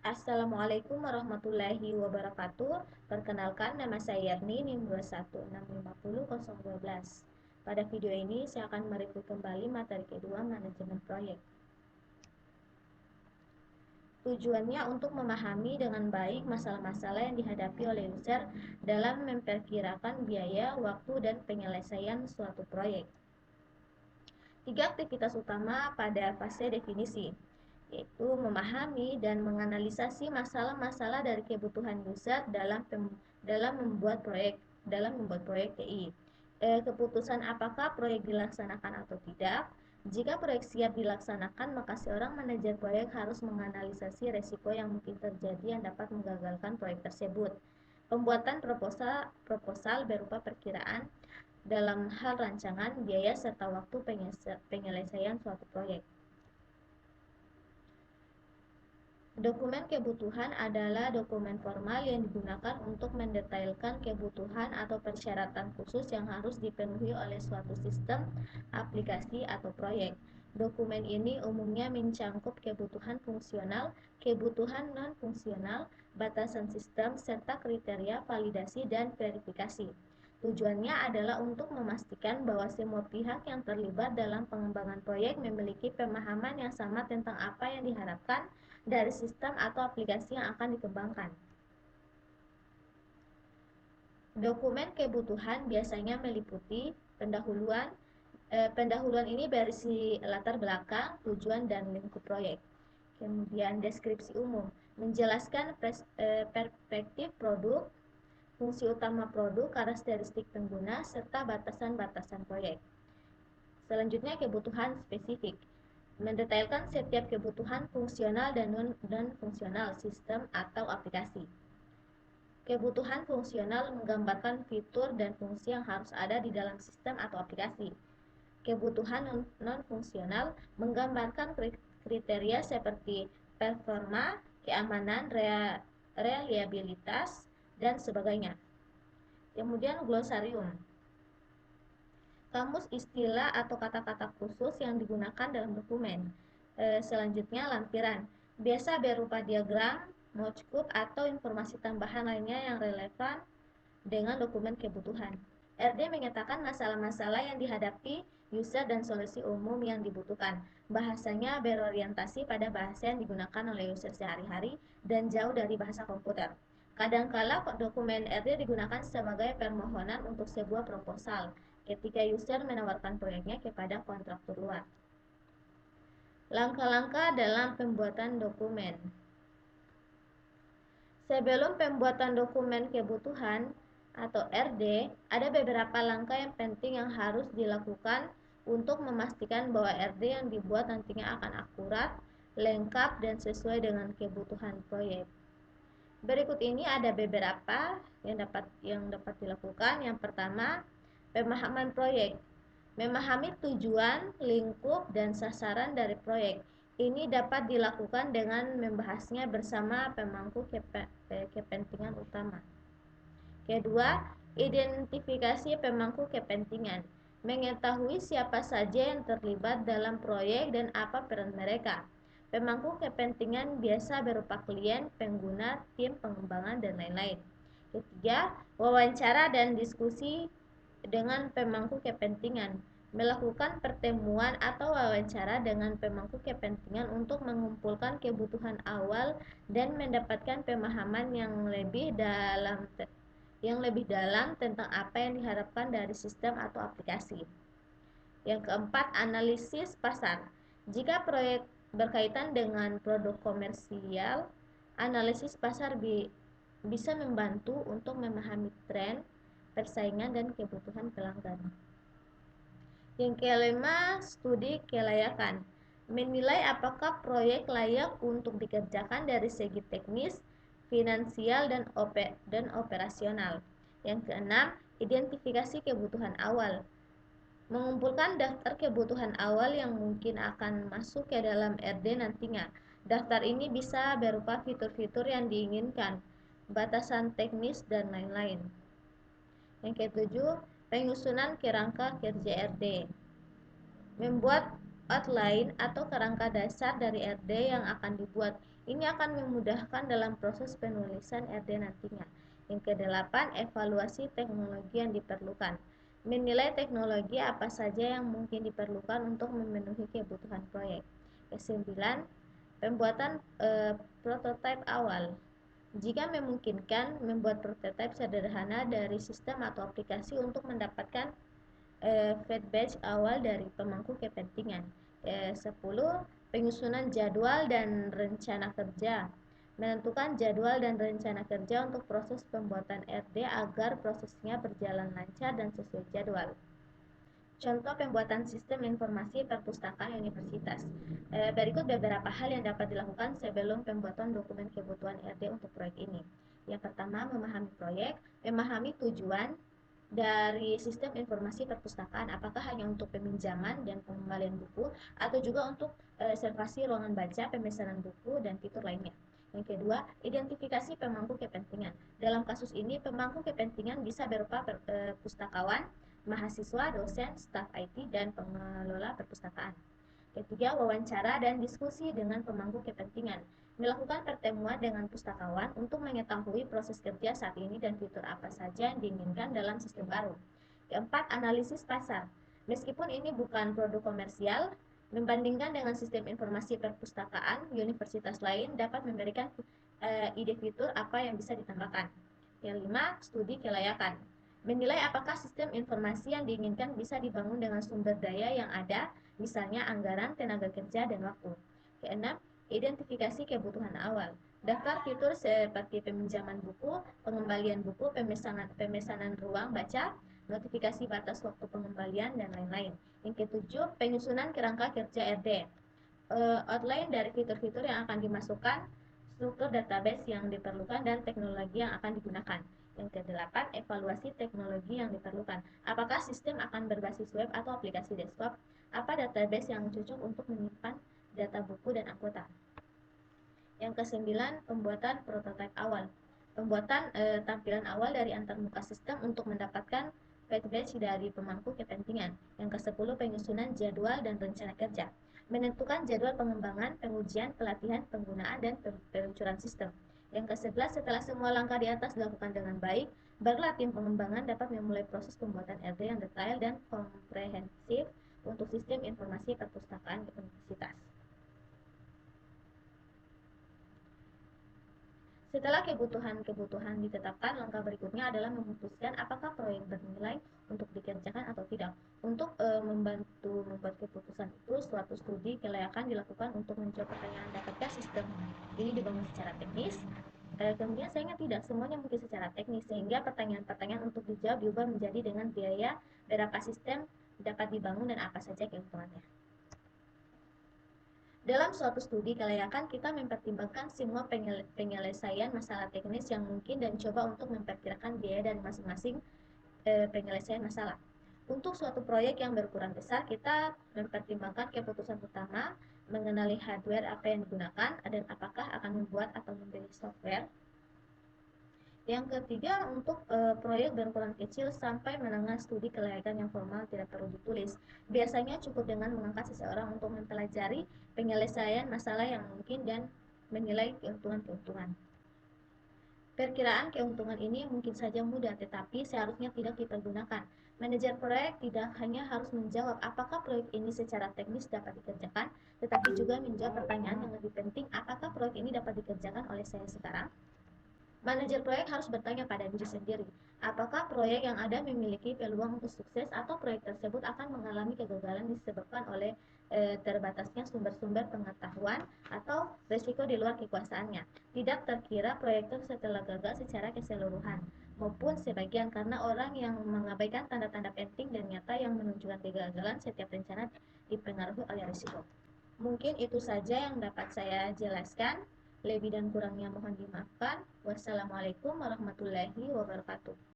Assalamualaikum warahmatullahi wabarakatuh. Perkenalkan, nama saya Yarni, NIM 216500012. Pada video ini saya akan mereview kembali materi kedua, manajemen proyek. Tujuannya untuk memahami dengan baik masalah-masalah yang dihadapi oleh user dalam memperkirakan biaya, waktu, dan penyelesaian suatu proyek. 3 aktivitas utama pada fase definisi, yaitu memahami dan menganalisasi masalah-masalah dari kebutuhan user dalam membuat proyek TI. Keputusan apakah proyek dilaksanakan atau tidak. Jika proyek siap dilaksanakan, maka seorang manajer proyek harus menganalisasi resiko yang mungkin terjadi yang dapat menggagalkan proyek tersebut. Pembuatan proposal berupa perkiraan dalam hal rancangan, biaya, serta waktu penyelesaian suatu proyek. Dokumen kebutuhan adalah dokumen formal yang digunakan untuk mendetailkan kebutuhan atau persyaratan khusus yang harus dipenuhi oleh suatu sistem, aplikasi, atau proyek. Dokumen ini umumnya mencangkup kebutuhan fungsional, kebutuhan non-fungsional, batasan sistem, serta kriteria validasi dan verifikasi. Tujuannya adalah untuk memastikan bahwa semua pihak yang terlibat dalam pengembangan proyek memiliki pemahaman yang sama tentang apa yang diharapkan dari sistem atau aplikasi yang akan dikembangkan. Dokumen kebutuhan biasanya meliputi pendahuluan. Pendahuluan ini berisi latar belakang, tujuan, dan lingkup proyek. Kemudian deskripsi umum, menjelaskan perspektif produk, fungsi utama produk, karakteristik pengguna, serta batasan-batasan proyek. Selanjutnya kebutuhan spesifik, mendetailkan setiap kebutuhan fungsional dan non-fungsional sistem atau aplikasi. Kebutuhan fungsional menggambarkan fitur dan fungsi yang harus ada di dalam sistem atau aplikasi. Kebutuhan non-fungsional menggambarkan kriteria seperti performa, keamanan, reliabilitas, dan sebagainya. Kemudian glosarium, kamus istilah atau kata-kata khusus yang digunakan dalam dokumen. Selanjutnya lampiran, biasa berupa diagram, mockup, atau informasi tambahan lainnya yang relevan dengan dokumen kebutuhan. RD menyatakan masalah-masalah yang dihadapi user dan solusi umum yang dibutuhkan. Bahasanya berorientasi pada bahasa yang digunakan oleh user sehari-hari dan jauh dari bahasa komputer. Kadangkala dokumen RD digunakan sebagai permohonan untuk sebuah proposal ketika user menawarkan proyeknya kepada kontraktor luar. Langkah-langkah dalam pembuatan dokumen. Sebelum pembuatan dokumen kebutuhan atau RD, ada beberapa langkah yang penting yang harus dilakukan untuk memastikan bahwa RD yang dibuat nantinya akan akurat, lengkap, dan sesuai dengan kebutuhan proyek. Berikut ini ada beberapa yang dapat dilakukan. Yang pertama, pemahaman proyek. Memahami tujuan, lingkup, dan sasaran dari proyek. Ini dapat dilakukan dengan membahasnya bersama pemangku kepentingan utama. Kedua, identifikasi pemangku kepentingan. Mengetahui siapa saja yang terlibat dalam proyek dan apa peran mereka. Pemangku kepentingan biasa berupa klien, pengguna, tim pengembangan, dan lain-lain. Ketiga, wawancara dan diskusi dengan pemangku kepentingan. Melakukan pertemuan atau wawancara dengan pemangku kepentingan untuk mengumpulkan kebutuhan awal dan mendapatkan pemahaman yang lebih dalam tentang apa yang diharapkan dari sistem atau aplikasi. Yang keempat, analisis pasar. Jika proyek berkaitan dengan produk komersial, analisis pasar bisa membantu untuk memahami tren, persaingan, dan kebutuhan pelanggan. Yang kelima, studi kelayakan. Menilai apakah proyek layak untuk dikerjakan dari segi teknis, finansial, dan operasional. Yang keenam, identifikasi kebutuhan awal. Mengumpulkan daftar kebutuhan awal yang mungkin akan masuk ke dalam RD nantinya. Daftar ini bisa berupa fitur-fitur yang diinginkan, batasan teknis, dan lain-lain. Yang ketujuh, penyusunan kerangka kerja RD. Membuat outline atau kerangka dasar dari RD yang akan dibuat. Ini akan memudahkan dalam proses penulisan RD nantinya. Yang kedelapan, evaluasi teknologi yang diperlukan. Menilai teknologi apa saja yang mungkin diperlukan untuk memenuhi kebutuhan proyek. Kesembilan, pembuatan prototipe awal. Jika memungkinkan, membuat prototipe sederhana dari sistem atau aplikasi untuk mendapatkan feedback awal dari pemangku kepentingan. 10. Penyusunan jadwal dan rencana kerja. Menentukan jadwal dan rencana kerja untuk proses pembuatan RD agar prosesnya berjalan lancar dan sesuai jadwal. Contoh pembuatan sistem informasi perpustakaan universitas. Berikut beberapa hal yang dapat dilakukan sebelum pembuatan dokumen kebutuhan RD untuk proyek ini. Yang pertama, memahami proyek, memahami tujuan dari sistem informasi perpustakaan, apakah hanya untuk peminjaman dan pengembalian buku atau juga untuk reservasi ruangan baca, pemesanan buku, dan fitur lainnya. Yang kedua, identifikasi pemangku kepentingan. Dalam kasus ini, pemangku kepentingan bisa berupa pustakawan, mahasiswa, dosen, staf IT, dan pengelola perpustakaan. Ketiga, wawancara dan diskusi dengan pemangku kepentingan. Melakukan pertemuan dengan pustakawan untuk mengetahui proses kerja saat ini dan fitur apa saja yang diinginkan dalam sistem baru. Keempat, analisis pasar. Meskipun ini bukan produk komersial, membandingkan dengan sistem informasi perpustakaan, universitas lain dapat memberikan ide fitur apa yang bisa ditambahkan. Yang lima, studi kelayakan. Menilai apakah sistem informasi yang diinginkan bisa dibangun dengan sumber daya yang ada, misalnya anggaran, tenaga kerja, dan waktu. Keenam, identifikasi kebutuhan awal. Daftar fitur seperti peminjaman buku, pengembalian buku, pemesanan ruang baca, notifikasi batas waktu pengembalian, dan lain-lain. Yang ketujuh, penyusunan kerangka kerja RD. Outline dari fitur-fitur yang akan dimasukkan, struktur database yang diperlukan, dan teknologi yang akan digunakan. Yang kedelapan, evaluasi teknologi yang diperlukan. Apakah sistem akan berbasis web atau aplikasi desktop? Apa database yang cocok untuk menyimpan data buku dan anggota? Yang kesembilan, pembuatan prototipe awal. Pembuatan tampilan awal dari antarmuka sistem untuk mendapatkan feedback dari pemangku kepentingan. Yang kesepuluh, penyusunan jadwal dan rencana kerja. Menentukan jadwal pengembangan, pengujian, pelatihan, penggunaan, dan peluncuran sistem. Yang ke-11, setelah semua langkah di atas dilakukan dengan baik, barulah tim pengembangan dapat memulai proses pembuatan RD yang detail dan komprehensif untuk sistem informasi perpustakaan universitas. Setelah kebutuhan ditetapkan, langkah berikutnya adalah memutuskan apakah proyek bernilai untuk dikerjakan atau tidak. Untuk membantu membuat keputusan itu, suatu studi kelayakan dilakukan untuk menjawab pertanyaan, dapatkah sistem ini dibangun secara teknis? Kemudian sayangnya tidak semuanya mungkin secara teknis, sehingga pertanyaan-pertanyaan untuk dijawab diubah menjadi dengan biaya berapa sistem dapat dibangun dan apa saja keuntungannya. Dalam suatu studi kelayakan, kita mempertimbangkan semua penyelesaian masalah teknis yang mungkin dan coba untuk memperkirakan biaya dari masing-masing penyelesaian masalah. Untuk suatu proyek yang berukuran besar, kita mempertimbangkan keputusan utama mengenali hardware apa yang digunakan dan apakah akan membuat atau membeli software. Yang ketiga, untuk proyek berukuran kecil sampai menengah, studi kelayakan yang formal tidak perlu ditulis. Biasanya cukup dengan mengangkat seseorang untuk mempelajari penyelesaian masalah yang mungkin dan menilai keuntungan-keuntungan. Perkiraan keuntungan ini mungkin saja mudah, tetapi seharusnya tidak dipergunakan. Manajer proyek tidak hanya harus menjawab apakah proyek ini secara teknis dapat dikerjakan, tetapi juga menjawab pertanyaan yang lebih penting, apakah proyek ini dapat dikerjakan oleh saya sekarang? Manajer proyek harus bertanya pada diri sendiri, apakah proyek yang ada memiliki peluang untuk sukses atau proyek tersebut akan mengalami kegagalan disebabkan oleh terbatasnya sumber-sumber pengetahuan atau risiko di luar kekuasaannya. Tidak terkira proyek setelah gagal secara keseluruhan, maupun sebagian karena orang yang mengabaikan tanda-tanda penting dan nyata yang menunjukkan kegagalan setiap rencana dipengaruhi oleh risiko. Mungkin itu saja yang dapat saya jelaskan. Lebih dan kurangnya mohon dimaafkan. Wassalamualaikum warahmatullahi wabarakatuh.